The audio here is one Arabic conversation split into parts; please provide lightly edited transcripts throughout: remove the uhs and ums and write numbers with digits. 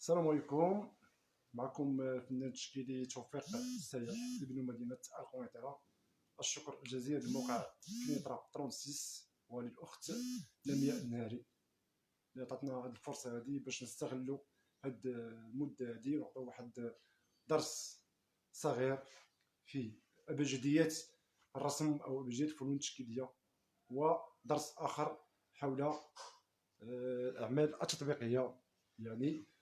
السلام عليكم. معكم الفنان التشكيلي توفيق السيح ابن مدينة القنيطرة. الشكر الجزيل لموقع كنيطرة 36 وللأخت لمياء النهاري اللي عطاتنا هذه الفرصة هذه باش نستغلوا هاد المدة هذه ونعطيو واحد درس صغير في أبجديات الرسم أو أبجديات الفنون التشكيلية، ودرس آخر حول الأعمال التطبيقية، يعني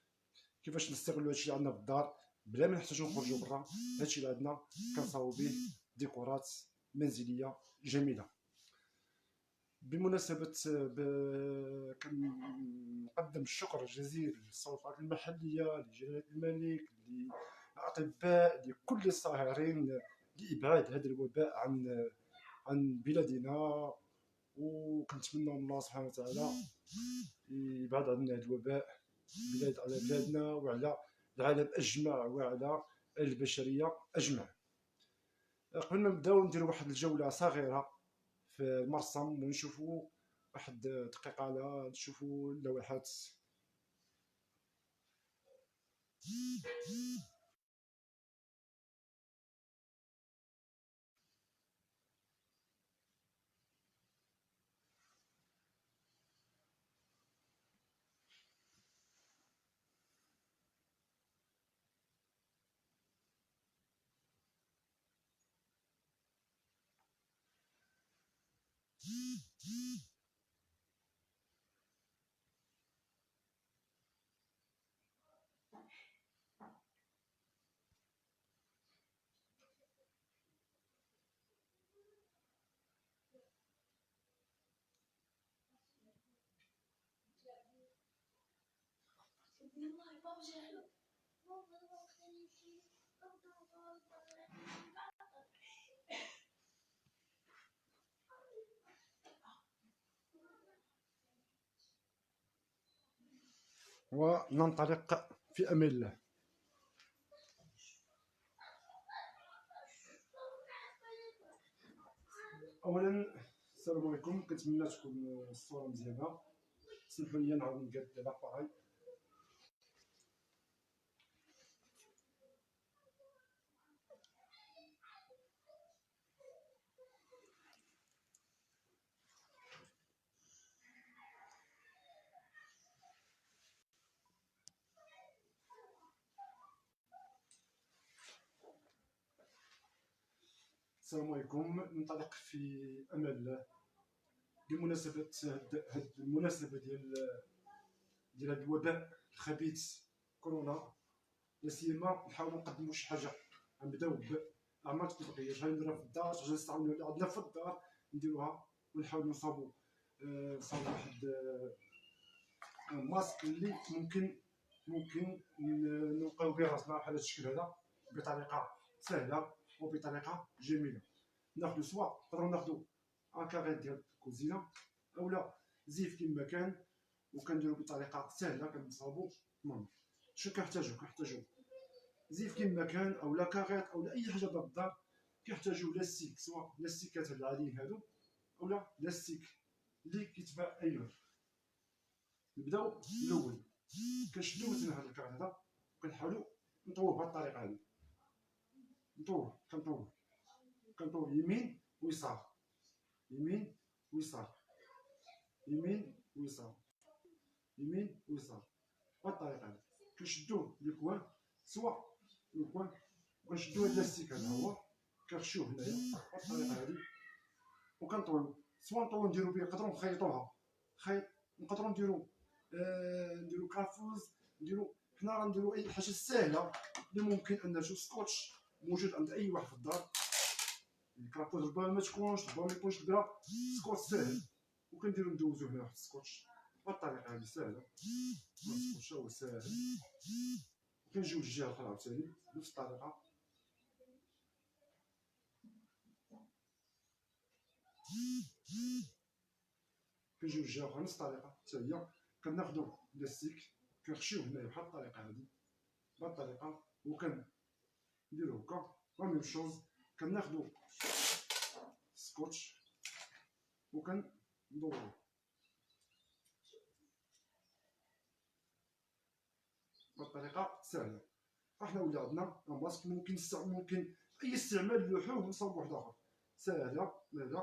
كيفاش نستغلوا هادشي عندنا في الدار بلا ما نحتاجو نخرجوا برا. هادشي اللي عندنا كنصاوبو به ديكورات منزليه جميله. بمناسبه كنقدم الشكر الجزيل للسلطات المحليه، لجلاله الملك، للاطباء، لكل الساهرين لابعاد هذا الوباء عن بلادنا، وكنتمنى من الله سبحانه وتعالى يبعد عنا هذا الوباء على بلادنا وعلى العالم اجمع وعلى البشريه اجمع. قبل ما نبداو نديرو واحد الجوله صغيره في المرسم ونشوفوا واحد دقيقه على نشوفوا اللوحات. وننطلق في امان الله. اولا السلام عليكم، كنتمنى تكون الصوره مزيانه. سمحوا لي نعاود نقاد لاباراي. السلام عليكم، ننطلق في امان الله. بمناسبه هاد المناسبه ديال هاد الوباء الخبيث كورونا، لا سيما نحاولوا نقدموا شي حاجه. غنبداو باعمال تطبيقيه، شحال نديروها في الدار، شحال نستعملوا اللي عندنا في الدار نديروها، ونحاولوا نصاوبوا واحد ماسك اللي ممكن نلقاو به راسنا بحال هذا الشكل هذا بطريقه سهله وبطريقه جميله. ناخذ نقدروا ناخذ ان كاري ديال الكوزينه اولا زيف كما كان، وكنديروا بطريقه سهله كنصاوبوا. المهم شنو كنحتاجو زيف كما كان اولا كاريط اولا اي حاجه ديال الدار. كيحتاجوا لاستيك، سواء لاستيكات العاديين هادو اولا لاستيك اللي كيتباع اي نوع. نبداو الاول كنشدو مثلا هذا الكارت هذا، كنحاولوا نطووه بهذه الطريقه هذه. كنطووه يمين ويسار، يمين ويسار، يمين ويسار، يمين ويسار، بهذه الطريقه هذه. كنشدوه للكوان، سواء الكوان كنشدو هاد اللاستيك هذا هو كنخشوه هنايا بهذه الطريقه هذه، وكنطويو. سواء نطويو نديرو به، نقدروا نخيطوها خيط، نقدروا نديرو كافوز، حنا غنديرو اي حاجه ساهله اللي ممكن ان سكوتش موجود عند اي واحد في الدار. الكرافوز ربما ما تكونش، ربما ما يكونش كبيره، سكوتش ساهل وكنديرو ندوزو هنا واحد السكوتش بهاد الطريقه هادي ساهله. السكوتش هو ساهل، وكنجيو للجهه الاخرى عاوتاني بنفس الطريقه. كنجيو للجهه الاخرى نفس الطريقه حتى هي. كناخدو لاستيك كنخشيوه هنايا بحال الطريقه هادي، بهاد الطريقه، وكنديرو هكا. لا ميم شوز كناخدو سكوتش وكندورو بطريقه سهله. احنا ولي عندنا ماسك ممكن ممكن اي استعمال لوحوه ونصاوب واحد اخر سهله. هذا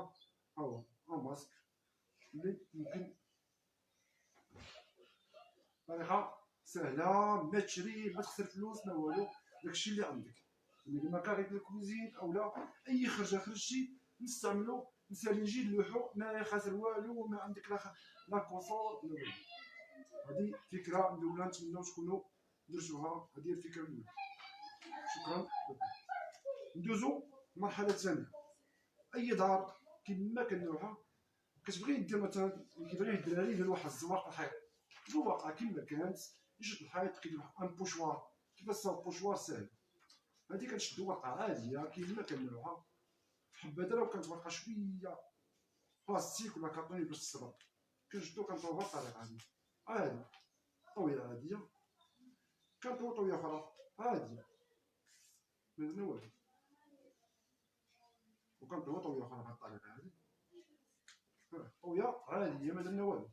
ها هو ماسك اللي ممكن طريقه سهله، ما تشري ما تخسر فلوس ما والو، داكشي اللي عندك. اللي ما كان غير الكوزين اولا اي خرجه خرجتي نستعملو نسالي نجي نلوحو ما خاسر والو، ما عندك لا كونسول لا والو. هذه فكره ندوزها، نتمنوا تكونوا درتوها. هذه الفكره الاولى. شكرا. ندوزو المرحله الثانيه. اي دار كما كنلوحها كتبغي دير مثلا كيبغي الدراري يديروا واحد الزواق الحيط، زواقه كما كانت يشد الحيط كيدير واحد ان بوشوار. كيفاش صاوب بوشوار ساهل. هادي كنشدو ورقه عاديه كيما كنلوحها، حبذا لو كانت ورقه شويه بلاستيك ولا كارطوني باش تصبر، كنشدو كنطويوها بطريقه هادي عادي، طويه عاديه، كنطوي طويه اخرى عاديه ما درنا والو، وكنطوي طويه اخرى بهاد الطريقه هادي طويه عاديه ما درنا والو،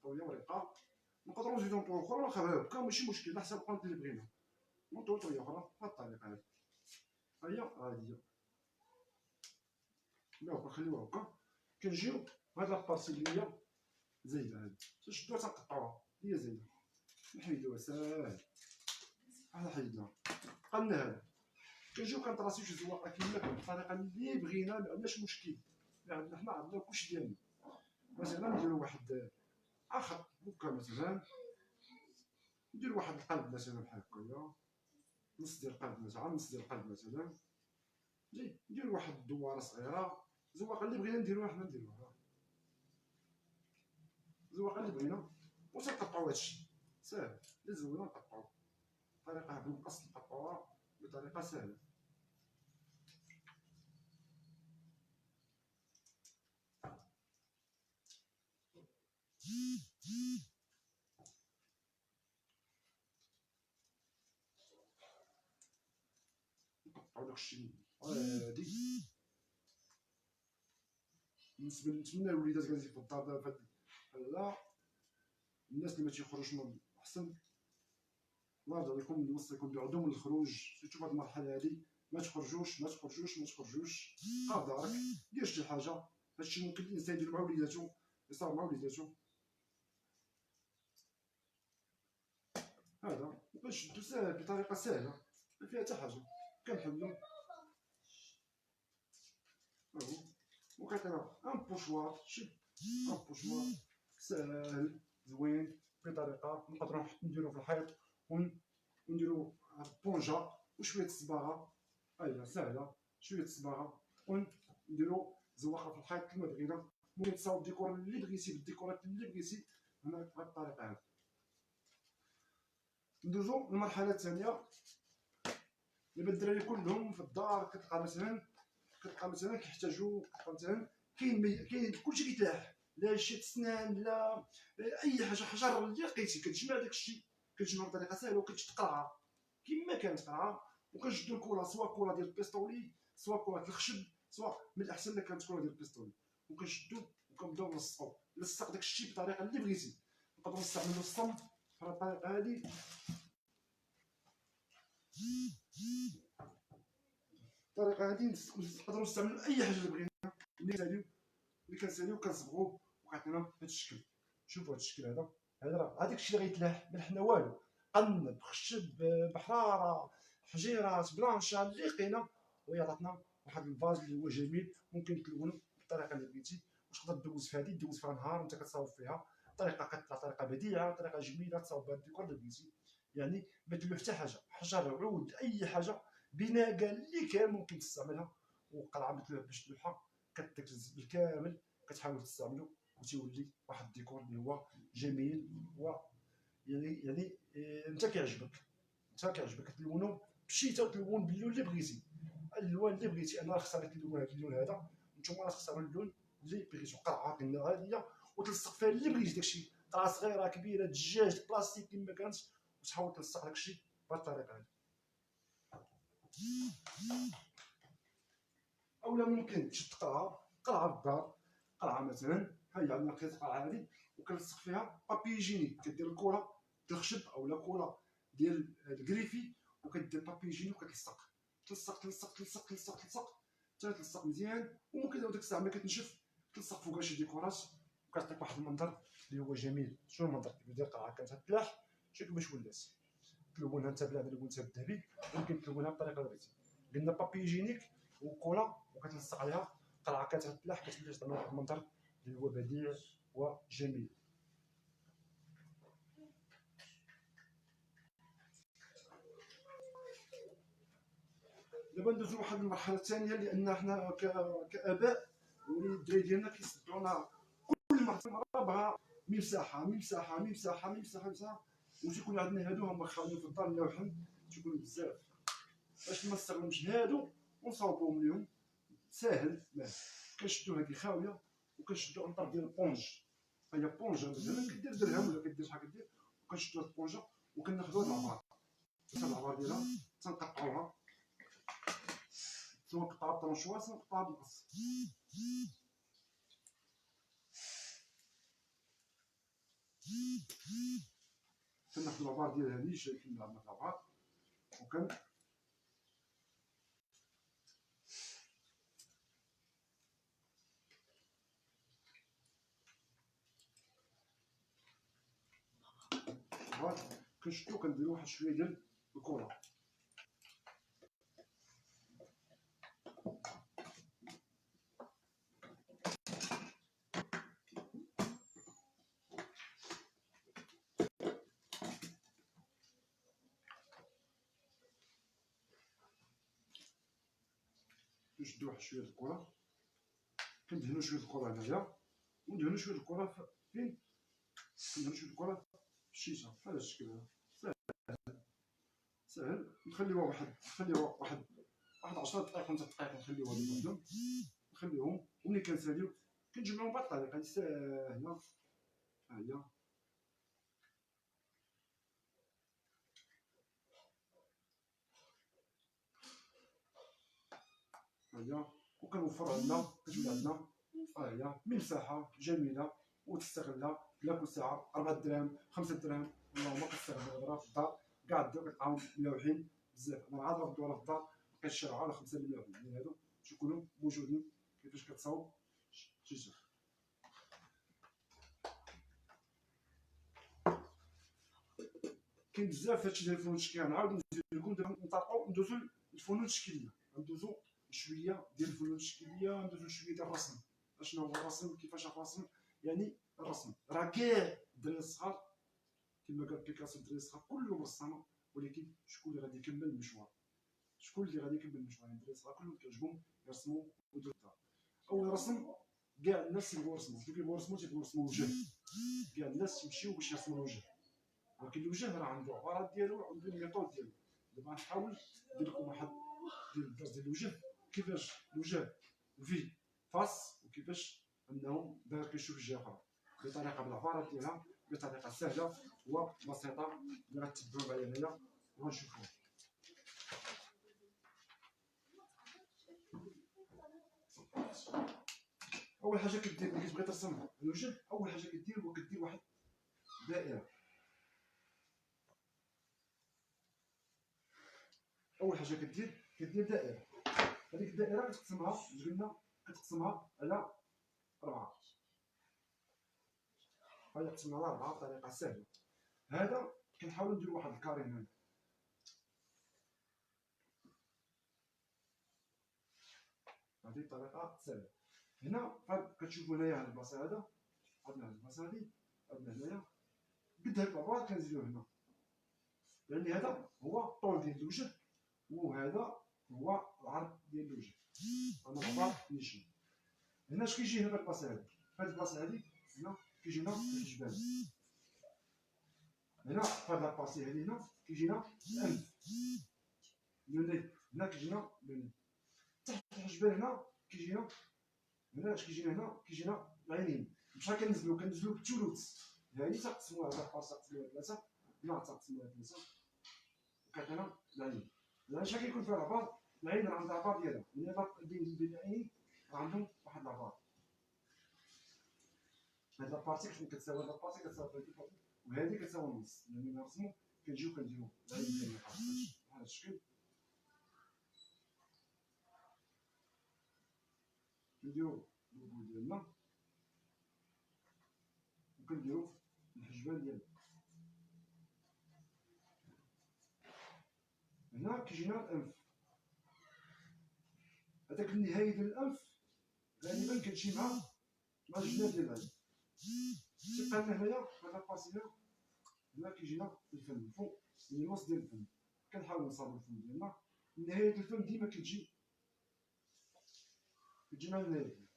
طويه ورقه. نقدروا نزيدو نطويو اخرى ونخليوها هكا ماشي مشكل، على حسب القنت اللي بغينا نطويو طويه اخرى بهاد الطريقه هادي. هي عاديه لا كنخليوها هكا. كنجيو بهاد لابارتي اللي هي زايده هادي تنشدوها تنقطعوها، هي زايده نحيدوها ساهل بحال حيدناها. قلنا هذا كنجيو كنطراسيو شي زواقه كيما كان بالطريقه اللي بغينا، ما عندناش مشكل. حنا عندنا كلشي ديالنا. مثلا نديرو واحد خط هكا، مثلا ندير واحد القلب مثلا بحال هكايا، نص ديال القلب مثلا، نص ديال القلب مثلا، ندير واحد الدواره صغيره. الزواقه اللي بغينا نديروها حنا نديروها، الزواقه اللي بغينا، وتنقطعو هادشي ساهل. اللي زوينا نقطعو بطريقه بالمقص، نقطعوها بطريقه سهله. نقطعو داكشي عادي. بالنسبه نتمنى الوليدات جالسين في الدار فهاد لا، الناس اللي ما تيخرجوش من احسن. الله يرضى عليكم نوصيكم بعدم الخروج سيرتو في هاد المرحله هادي. ما تخرجوش ما تخرجوش ما تخرجوش، بقى في دارك دير شي حاجه. هادشي ممكن الانسان يدير مع وليداتو، يصاوب مع وليداتو. هذا وكنشدو ساهل بطريقه سهله ما فيها حتى حاجه. كنحلو ها هو، وكيعطينا ان بوشوار. شد ان بوشوار ساهل زوين بطريقه نقدرو نديرو في الحيط ونديرو بونجا وشويه الصباغه. هاهي ساهله، شويه الصباغه ونديرو زواقه في الحيط كما بغينا. ممكن تصاوب الديكور اللي بغيتي بالديكورات اللي بغيتي هنا بهاد الطريقه هادي. ندوزو للمرحله الثانيه. دابا الدراري كلهم في الدار كتلقى مثلا كيحتاجو، مثلا كاين كلشي كيتلاح، لا شي سنان لا اي حاجه، حجر اللي لقيتي كتجمع داكشي، كتجمع بطريقه سهله وكتقرعها كما كانت قرعه. وكنشدو الكولا، سواء كولا ديال البيستولي سواء كولا ديال الخشب، سواء من الاحسن الا كانت كولا ديال البيستولي، وكنشدو وكنبداو نلصقو. لصق داكشي بالطريقه اللي بغيتي. نقدروا نستعملو الصمت بحال الطريقه هادي. الطريقه هادي نقدروا نستعملوا اي حاجه اللي بغينا. اللي كنساليو كنصبغوه وكيعطينا هذا الشكل. شوفوا هذا الشكل هذا راه هذاك الشيء اللي غيتلاح من حنا والو. قنب خشب بحراره حجيرات بلانشا اللي لقينا، وهي عطاتنا واحد الفاز اللي هو جميل. ممكن تلونو بالطريقه اللي بغيتي، وتقدر دوز في هذه دوز فيها نهار وانت كتصاوب فيها. طريقه قتله، طريقه بديعه، طريقه جميله تصاوب بها الديكور اللي بغيتي. يعني ما تلوح حتى حاجه، حجر عود اي حاجه بناء كاع اللي كان ممكن تستعملها. وقرعه باش تلوحها كتركز بالكامل كتحاول تستعملو وتيولي واحد الديكور اللي هو جميل. و يعني انت كيعجبك تلونو بشيتا وتلون باللون اللي بغيتي، الالوان اللي بغيتي. انا اختاريت اللون هذا، اللون هذا. نتوما تختاروا اللون اللي بغيتو. قرعه قلنا عاديه وتلصق فيها اللي بغيتي، داكشي قرعه صغيره كبيره دجاج بلاستيك كما كانت، وتحاول تلصق داكشي بهذه الطريقه هذه. اولا ممكن تشد قرعه في الدار، قرعه مثلا ها هي عندنا قرعه هذه وكنلصق فيها بابي جيني. كدير الكره ديال الخشب اولا كره ديال الكريفي وكدير بابي جيني وكتلصق تلصق تلصق تلصق تلصق تلصق حتى تلصق مزيان. وممكن ديك الساعه ملي كتنشف تلصق فوقها شي ديكورات وكتعطيك واحد المنظر اللي هو جميل. شنو المنظر ديال قاعه كتتلاح شوف كيفاش ولات. تلونها انت بلا لونتها بالذهبي ممكن تلونها بطريقه اللي بغيتي. قلنا بابي جينيك وكولا وكتلصق عليها قرعه كتتلاح كتولي تعطينا واحد المنظر اللي هو بديع وجميل. دابا ندوزو لواحد المرحله الثانيه لان حنا كاباء ولي الدراري ديالنا كيصدعونا كل مره بغا مساحه مساحه مساحه مساحه مساحه وتيكون عندنا هادو هما خاويين في الدار اللوحن تيكونوا بزاف. باش ما نستغلمش هادو ونصاوبوهم ليهم ساهل كنشدو هادي خاويه وكنشدو عنطر ديال البونج. هي بونجه مثلا كدير درهم ولا كدير شحال كدير وكنشدو هاد البونجه وكناخدو هاد العبار العبار ديالها تنقطعوها سواء نقطعها بطرونشواس ونقطعها بالقص. كناخدو العبار ديال هادي شايفين عندنا العبار وكن كنشدو كنديرو واحد شويه ديال الكولا نشدو واحد شويه الكولا كندهنو شويه الكولا هنايا وندهنو شويه الكولا فين كندهنو شويه الكولا في الشيشه بحال هاد الشكل هذا ساهل. نخليوها واحد 10 دقائق 5 دقائق نخليوها بوحدهم نخليوهم وملي كنساليو كنجمعوهم بهاد الطريقه هادي ساهله. ها هي هي وكنوفر عندنا كتولي عندنا ها هي مساحه جميله وتستغلها لا كل ساعه 4 دراهم 5 دراهم اللهم كتستغلها في الدار كاع الدار كتلقاهم ملوحين بزاف. انا عاد غدوها في الدار لقيت شارعه على 5 مليون يعني هادو تيكونوا موجودين كيفاش كتصاوب شي كاين بزاف هادشي ديال الفنون التشكيليه. نعاود نزيد لكم دابا نطلقوا ندوزو للفنون التشكيليه ندوزو شويه ديال الفنون التشكيليه ندوزو شويه ديال الرسم. اشنو هو الرسم كيفاش الرسم يعني الرسم راه كاع الدراري الصغار كما قال بيكاسو الدراري الصغار كلهم رسامه ولكن شكون اللي غادي يكمل المشوار شكون اللي غادي يكمل المشوار يعني الدراري الصغار كلهم كيعجبهم يرسموا ويديروا الدار. اول رسم كاع الناس يبغوا يرسموا كيبغوا يرسموا وجه كاع الناس يمشيو باش يرسموا الوجه ولكن الوجه راه عنده عبارات ديالو وعنده الميثود ديالو. دابا نحاول ندير لكم واحد الدرس ديال الوجه كيفاش الوجه في فاس وكيفاش انه داير كيشوف الجهه اخرى بطريقه بالعبارات ديالها بطريقه سهله وبسيطه اللي غتتبعوا معايا هنايا وغنشوفوها. اول حاجه كدير ملي كتبغي ترسم الوجه اول حاجه كدير هو كدير واحد دائره. اول حاجه كدير دائره. هذيك الدائره كتقسمها قلنا كتقسمها على 4 هاي قسمنا على 4 بطريقه سهله. هذا كنحاولوا نديروا واحد الكاري هنا هذه الطريقه سهله. هنا كتشوفوا هنايا هاد البلاصه هذا عندنا هاد البلاصه هادي عندنا هنايا قد هاد الابواب كنزيدو هنا لان هذا هو الطول ديال الوجه وهذا هو العرض ديال الوجه. انا الابواب نيشان هنا اش كيجي هنا في البلاصه هادي هاد البلاصه هادي هنا كيجينا الجبال هنا في هاد البلاصه هادي هنا كيجينا الانف لوني هنا كيجينا لوني تحت الجبال هنا كيجينا هنا اش كيجينا هنا كيجينا العينين بشحال كنزلو بالثلث يعني تقسموها على 4 تقسموها على 3 هنا تقسموها على 3 وكتعطينا العين. لان شحال كيكون فيها العبار العين راه عندها العبار ديالها يعني بين العينين راه عندهم واحد العبار. هاد لابارتي كتساوي هاد لابارتي كتساوي هاد لابارتي وهادي كتساوي النص يعني نرسمو كنجيو كنديرو العين ديالنا بهذا الشكل. كنديرو اللوغو ديالنا وكنديرو الحجبان ديالنا. هنا كيجينا الانف، هذاك النهايه ديال الانف غالبا كتمشي مع الجناب ديال العين. تلقى هنايا هذا الباسيلا هنا كيجينا الفم الفوق، يعني الوسط ديال الفم. كنحاول نصاوب الفم ديالنا، نهايه الفم ديما كتجي مع النهايه ديالها.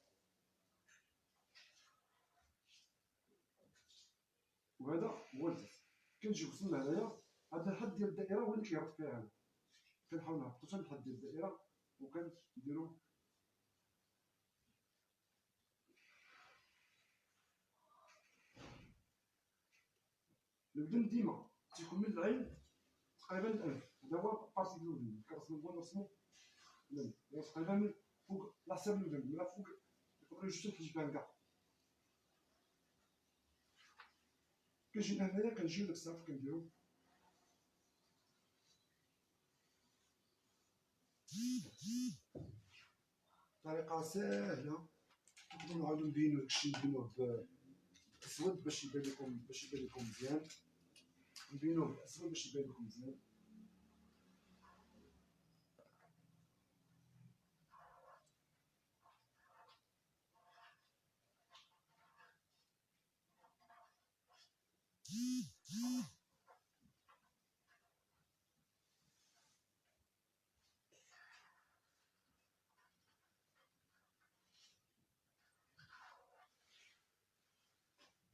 وهذا هو الفم. كنجي وصلنا هنايا، هذا الحد ديال الدائره هو اللي كيهبط فيها هذا. كنحاول نهبطو حتى الحد ديال الدائره وكنديرو الودن ديما تيكون من العين تقريبا الانف. هذا هو بارتي ديال الودن، كنرسمو الانف تقريبا من فوق على حساب الودن، من فوق يقدروا يجوج الحجبان كاع. كنجي هنايا كنجيو داك السقف كنديرو طريقه ساهله. نقدروا نعاودو نبينو داكشي، نبينوه بالاسود باش يبان لكم مزيان. نبينوه بالاسود باش يبان لكم مزيان.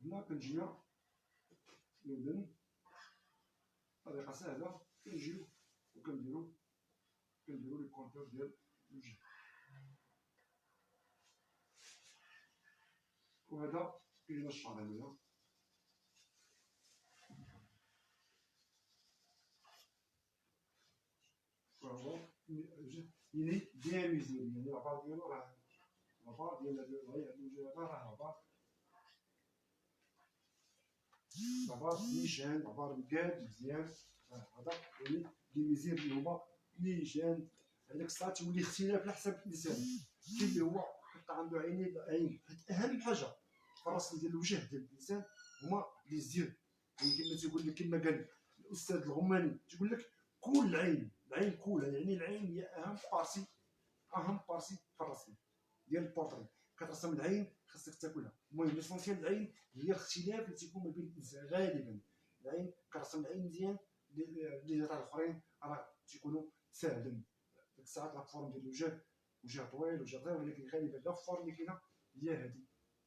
هنا كنجينا الودن بطريقه ساهله. كنجيو وكنديرو لي كونتور ديال الوجه. وهذا كيجينا الشعر هنايا. وهو يعني بيان ميزيبل، يعني لابار ديالو راه لابار ديال الوجه هذا راه لابار نيشان، لابار مقاد مزيان. هذا يعني لي ميزير اللي هما نيشان. هذاك الساعه تولي اختلاف على حسب الانسان. كاين اللي هو كيبقى عنده عين. اهم حاجه في الرسم ديال الوجه ديال الانسان هما لي زير. يعني كما تيقول لك، كما قال الاستاذ الغماني، تيقول لك كل العين كلها. يعني العين هي اهم بارسي في الرسم ديال البورتري. كترسم العين خاصك تاكلها. المهم ليسونسيال العين هي الاختلاف اللي تيكون ما بين الانسان. غالبا العين كنرسم العين مزيان، اللي راه الاخرين راه تيكونوا ساهلين. ديك الساعات لا فورم ديال الوجه، وجه طويل وجه صغير، ولكن غالبا لا فورم اللي كاينه هي هذه.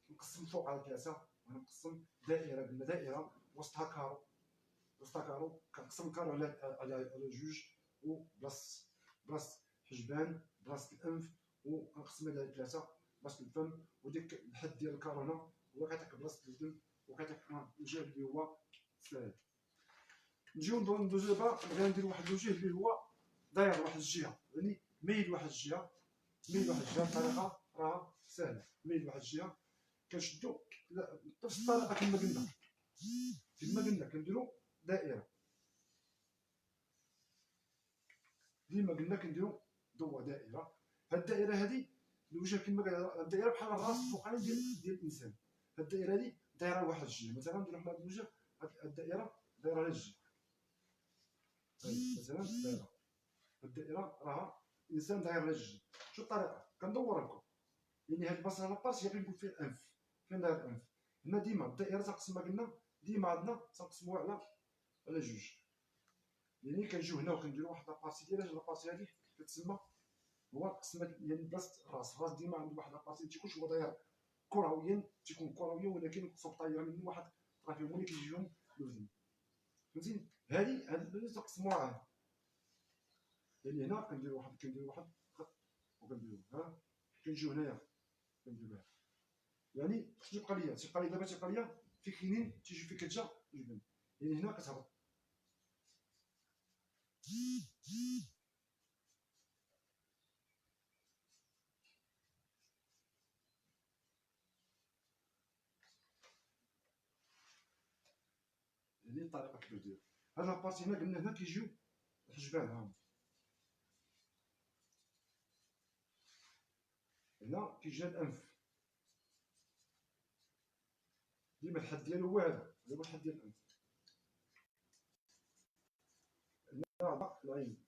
نقسم فوق على 3 ونقسم دائره. قلنا دائره وسطها كارو. كنقسم الكارو على جوج، وبلاص حجبان، بلاصه الانف، ونقسمها على 3 بلاصه الفم. وديك الحد ديال الكارو هنا هو كيعطيك بلاصه الودن وكيعطيك الوجه اللي هو ساهل. نجيو ندوزو دابا. بغينا ندير واحد الوجه اللي هو داير واحد الجهه، يعني مايل واحد الجهه. الطريقه راه ساهله. مايل واحد الجهه كنشدو بنفس الطريقه كما قلنا كنديرو دائره. ديما قلنا كنديرو ضوء دائره. هاد الدائره هادي الوجه كما قال الدائره بحال الراس الفوقاني ديال الانسان. هاد الدائره هادي دايره واحد الجهه. مثلا نديرو حنا هاد الوجه، هاد الدائره دايره على الجهه. مثلا الدائره راها الانسان داير على الجهه. شو الطريقه؟ كندور لكم يعني هاد البلاصه هنا بارس اللي كنقول فيه الانف. فين داير الانف؟ هنا ديما الدائره تنقسمها قلنا ديما عندنا تنقسموها على جوج. يعني كنجيو هنا وكنديرو واحد لابارتي ديالها. لابارتي هادي كتسمى هو قسمه، يعني بلاصه الراس ديما عنده واحد لابارتي تيكونش هو داير كرويا، تيكون كرويه ولكن خصو طايره منه واحد طرا فيهم اللي كيجيهم الوزن. فهمتي؟ هادي اللي تنقسموها. يعني هنا كنديرو واحد وكنديرو ها. كنجيو هنايا كنديروها. يعني شنو تيبقى ليا؟ تيبقى ليا في كاينين تيجي في كتجا الجبن. يعني هنا كتهبط. يعني الطريقه كيفاش داير. هاد لابارتي هنا قلنا هنا كيجيو الحجبان هاهما، هنا كيجينا الانف، ديما الحد ديالو هو هذا هو الحد ديال الانف. هنا العين،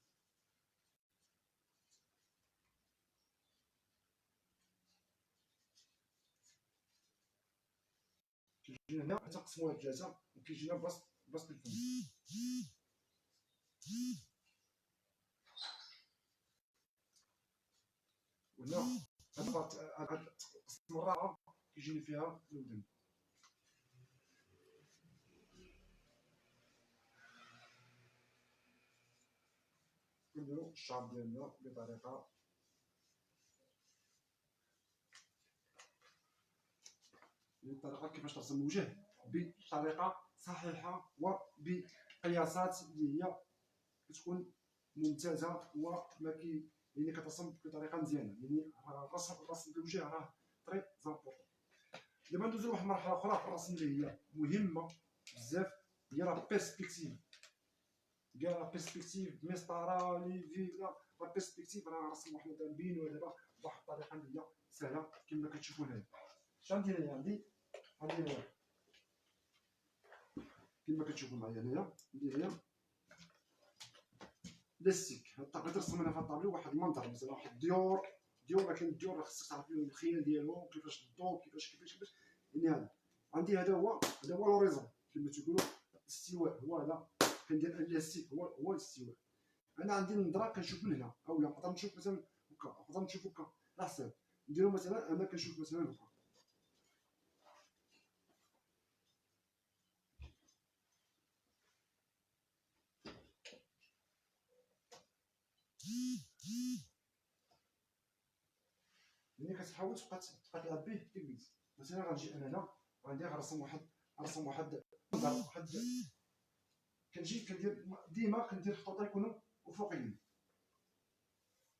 كيجينا هنا تنقسموها لثلاثه وكيجينا بلاصه الفم. وهنا هاد القسم الرابعه كيجيني فيها الودن. كنديرو الشعر ديالنا بطريقه كيفاش ترسم الوجه بطريقه صحيحه وبقياسات اللي هي كتكون ممتازه وما كي يعني كترسم بطريقه مزيانه. يعني الرسم الوجه راه طري زامبورطون. دابا ندوزو لواحد المرحله اخرى في الرسم اللي هي مهمه بزاف، هي لا بيرسبكتيف. كاع لا بيرسبكتيف مسطره ليفي لا بيرسبكتيف راه رسم واحد نبينوها دابا بواحد الطريقه اللي هي سهله كما كتشوفوا هنا. شنو ندير هنا؟ عندي هنا كما كتشوفوا معايا هنايا ندير هنا لاستيك. تقدر ترسم هنا في الطابلو واحد المنظر مثلا واحد الديور ولكن الديور راه خصك تعرف الخيال ديالو كيفاش الضوء كيفاش يعني هذا عندي هذا هو لوريزون كما تيقولوا الاستواء. هو هذا كندير الاستيك هو الاستواء. انا عندي النظره كنشوف من هنا اولا نقدر نشوف مثلا هكا نقدر نشوف هكا على حساب نديرو مثلا انا كنشوف مثلا هكا. يعني كتحاول تبقى تلعب به تلميذ. مثلا غنجي انا هنا غادي نرسم واحد منظر واحد كنجي كندير ديما كندير خطوط يكونوا افقيين.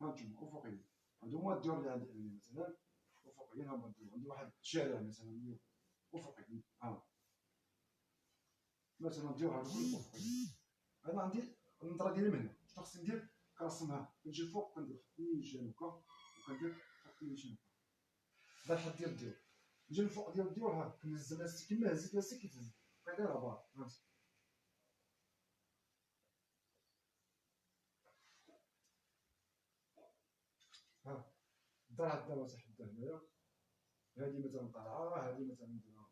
هانتوما افقيين هادو هما الديور اللي عندي انا مثلا افقيين. هما الديور عندي واحد الشارع مثلا افقي مثلا الديور هادو كلهم افقيين. انا عندي النظره ديالي من هنا شنو خصني ندير كنرسمها كنجي الفوق كندير خط نيشان هكا وكندير خط نيشان هكا. هذا الحد ديال الديور. نجي الفوق ديال الديور ها كنهز لاستيك كما هزيت لاستيك كيتهز كيدير عبار فهمتي. ها الدار عندنا مساحه هنايا هادي مثلا طالعه هادي مثلا نديرها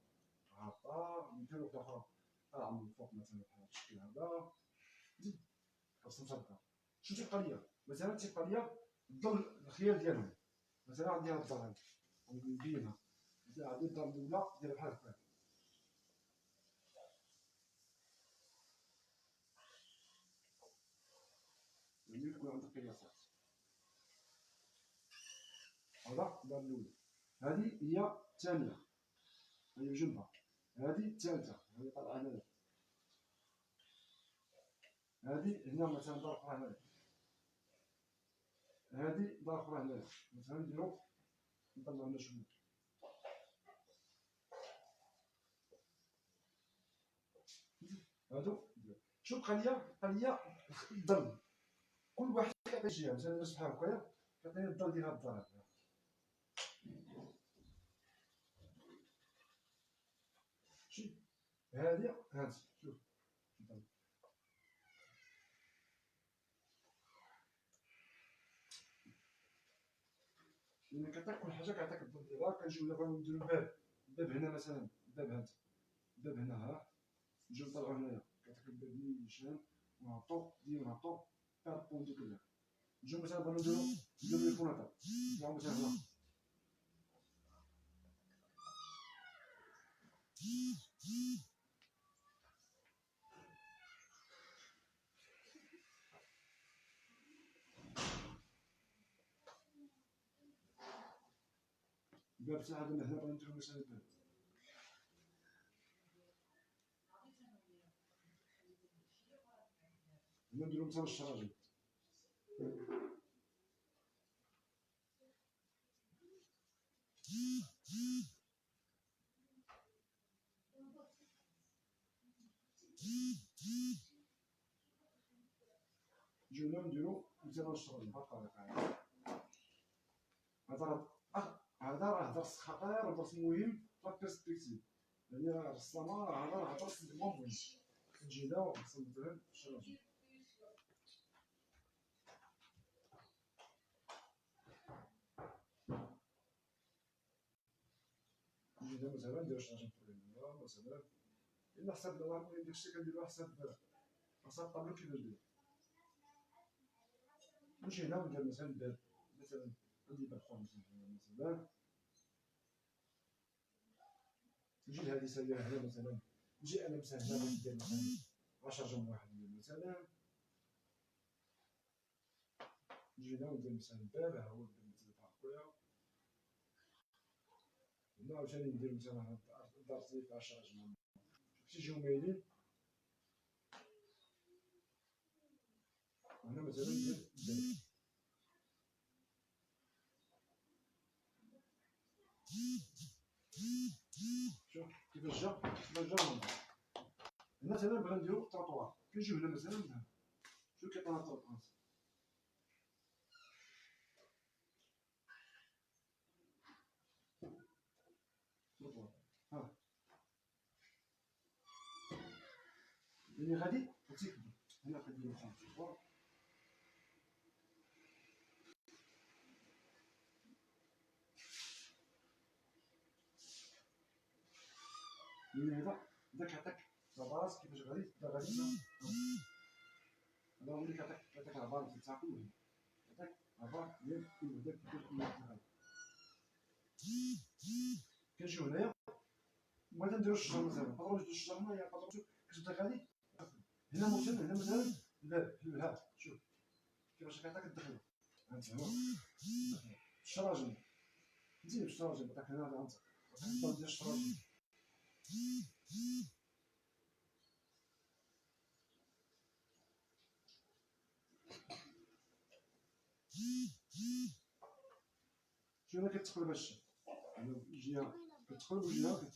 هابطه ندير وحده اخرى طالعه من الفوق مثلا بحال الشكل هذا زيد رسمت هكا. شنو تيبقى ليا مثلا تيبقى ليا الضوء الخيال ديالهم. مثلا عندي هاد الدار هادي نبينها عندي الدار الاولى ديرها بحال هكا يعني يكون عندك قياسات. هذا الدار الاولى هذه هي الثانيه هي بجنبها هذه الثالثه هي طالعه هنايا هذه هنا مثلا دار اخرى هنايا هذه دار اخرى هنايا مثلا نديرو نطلعو لنا شويه هادو. شوف بقى ليا الظل كل واحد كيعطي جهه مثلا درت بحال هكايا كيعطيني الظل ديال هاد الدار هذا. شوف هادي هانت شوف يعني كيعطيك كل حاجه كيعطيك الظل ديالها. كنجيو دابا نديرو الباب هنا مثلا الباب هانت الباب هنا ها نجيو نطلعو هنايا كيعطيك الباب نيشان ونهبطو نهبطو بيربونديكولار. نجيو مثلا بغينا نديرو الفوناطر نطلعو مثلا هنا الباب تاع هذا هنا بغينا نديرو مثلا الباب هنا نديرو مثلا الشراجم. نجيو هنا نديرو مثلا الشغل بهاد الطريقة هذا راه درس خطير ودرس مهم في البيرسبكتيف، يعني راه الرسامة هذا راه درس مهم. نجي هنا ونرسم مثلا الشراجم. نجي هنا مثلا ندير الشراجم فوقانية مثلا، إلا حسبنا واحد المهم داكشي كنديرو حساب الطابلو كيفاش ندير. نجي هنا وندير مثلا باب، مثلا عندي باب خامس مثلا، نجي لهادي سايرة هنا مثلا، نجي أنا مثلا هنا ندير مثلا شرجم واحد مثلا، نجي هنا وندير مثلا باب، ها هو الباب مثلا بحال هكايا، هنا عاوتاني ندير مثلا درتي فيها شرجم، تيجيو مايلين، هنا مثلا ندير باب. شوف كيفاش جا المنظر. هنا مثلا بغا نديرو تروطوار، كنجيو هنا مثلا من هنا، شوف كيطلع التروطوار. ها اللي غادي وتيكبر هنا كندير مثلا تروطوار، من هذا دا كيعطيك لاباز كيفاش غادي هذا هو اللي كيعطيك لاباز تاع كل وحده، كيعطيك لاباز ديال كل وحده كل وحده. كنجيو هنايا بغينا نديرو الشجر مثلا، نقدرو نديرو الشجر هنايا، نقدرو كتبدا غادي هنا مثلا الباب ها شوف كيفاش كيعطيك الدخله، هانت هو الشراجم، نزيد الشراجم عطاك هنا هذا انت نقدر ندير الشراجم. شوف هنا كتقلب هادشي، هنا جهه كتقلب وجهه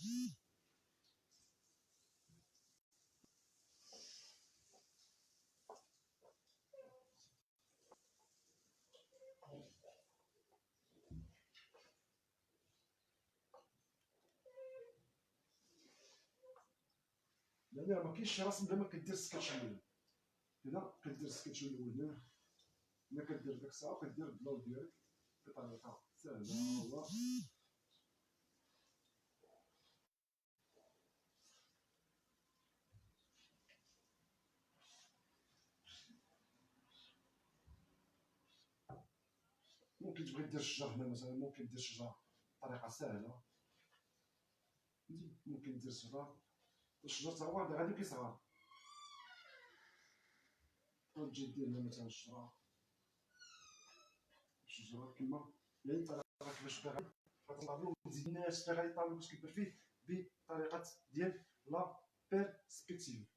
لان راه مكاينش شي رسم بلا ما كدير السكتش الاول. هنا كدير السكتش الاول، هنا كدير داك الساعه وكدير البلاو ديالك بطريقه سهله والله. ممكن تبغي دير الشجر هنا مثلا، ممكن دير الشجر بطريقه سهله، ممكن دير الشجر تا هو غادي كيصغر، وتجي دير هنا مثلا الشجره كما يعني الطريقه كيفاش باغي غتطابلو، وتزيد الناس اللي غادي يطابلو باش كيبان فيه بطريقه ديال لا بيرسبكتيف.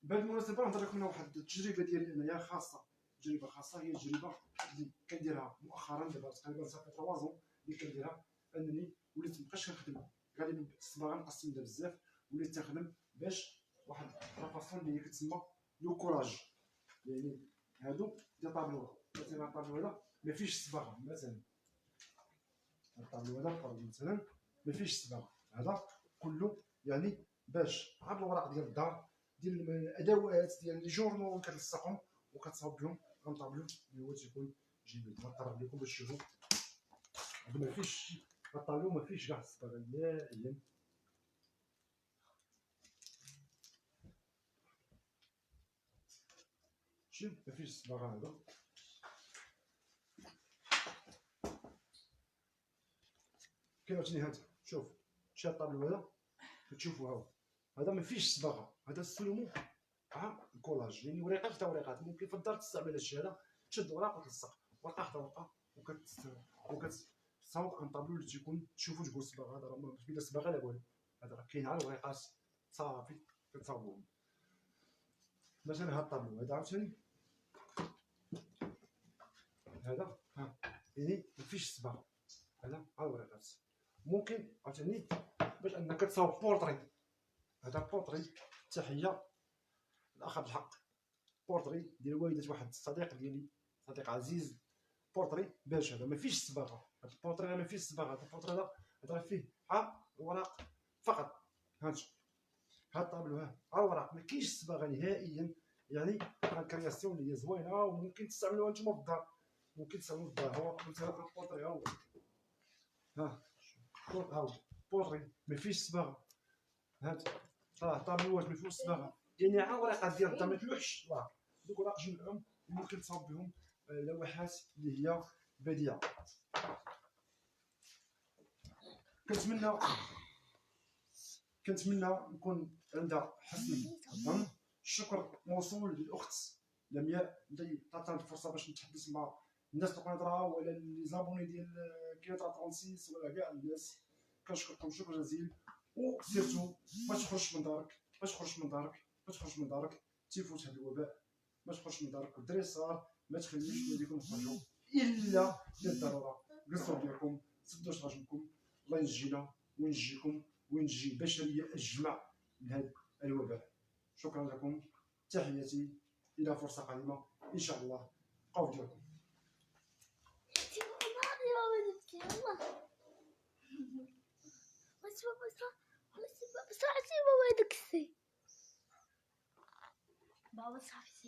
بهذه المناسبه نهضر لكم على واحد التجربه ديالي انايا خاصه، تجربه خاصه، هي التجربه اللي كنديرها مؤخرا دابا تقريبا صافي 3 زون اللي كنديرها، انني وليت مابقيتش كنخدم غالبا الصباغه مقسمه بزاف، وليت تنخدم باش واحد لافاسون اللي هي كتسمى لو كوراج، يعني هادو دي طابلو مثلا الطابلو هذا ما فيهش الصباغه، مثلا الطابلو هذا مثلا ما فيهش الصباغه، هذا كله يعني باش عاد الوراق ديال الدار ديال الادوات ديال لي جورنو كتلصقهم وكتصاوب بهم ان طابلو اللي هو تيكون جيد. نقرب لكم باش تشوفوا هذا ما فيهش الطابلو، ما فيهش كاع الصباغه نهائيا، شوف ما فيهش الصباغه هذا. كاين عاوتاني هذا شوف شاد الطابلو هذا كتشوفوا ها هذا ما فيهش الصباغه، هذا سلمو الكولاج، يعني وريقات حتى وريقات ممكن في الدار تستعمل هادشي هذا، تشد ورقه وتلصق ورقه حتى ورقه وكتصاوب ان طابلو اللي تيكون تشوفو تقول صباغه، هذا راه ما فيه لا صباغه لا والو، هذا راه كاين على الوريقات صافي كتصاوبوهم. مثلا هذا الطابلو هذا عاوتاني هذا يعني ما فيهش صباغه، هذا على الوريقات. ممكن عاوتاني باش انك تصاوب بورطري، هذا بورطري، تحيه الاخ عبد الحق، بورتري ديال والده واحد الصديق ديالي، صديق عزيز، بورتري باش هذا ما فيهش صباغه، هذا البورتري راه ما فيهش صباغه، هذا البورتري هذا فيه الوراق فقط. هانت هاد الطابلو ها الوراق ما كاينش صباغه نهائيا. يعني الكرياسيون اللي هي زوينه وممكن تستعملوها نتوما في الدار، ممكن تستعملوها في الدار. هو مثلا البورتري ها هو، ها هو بورتري ما فيهش صباغه. هانت طابلوات ما فيهوش صباغه، يعني عا ورقات ديال الدار ما تلوحش الوراق. دوك الوراق جمعهم وممكن تصاوب بهم لوحات اللي هي بديعه. كنتمنى نكون عند حسن الظن. الشكر موصول للاخت لمياء اللي عطاتنا الفرصه باش نتحدث مع الناس القنيطره ولا لي زابوني ديال كيلومتر 36 ولا كاع الناس. كنشكركم شكر جزيل. وسيرتو ما تخرجش من دارك، ما تخرجش من دارك، ما تخرجش من دارك تيفوت هذا الوباء. ما تخرجش من دارك. الدراري الصغار ما تخليوش وليديكم يخرجوا الا للضروره. جلسوا ديالكم، سدوا شراجمكم. الله ينجينا وينجيكم وينجي البشريه اجمع من هذا الوباء. شكرا لكم، تحياتي، الى فرصه قادمه ان شاء الله. قوف ديالكم. بابا صافي.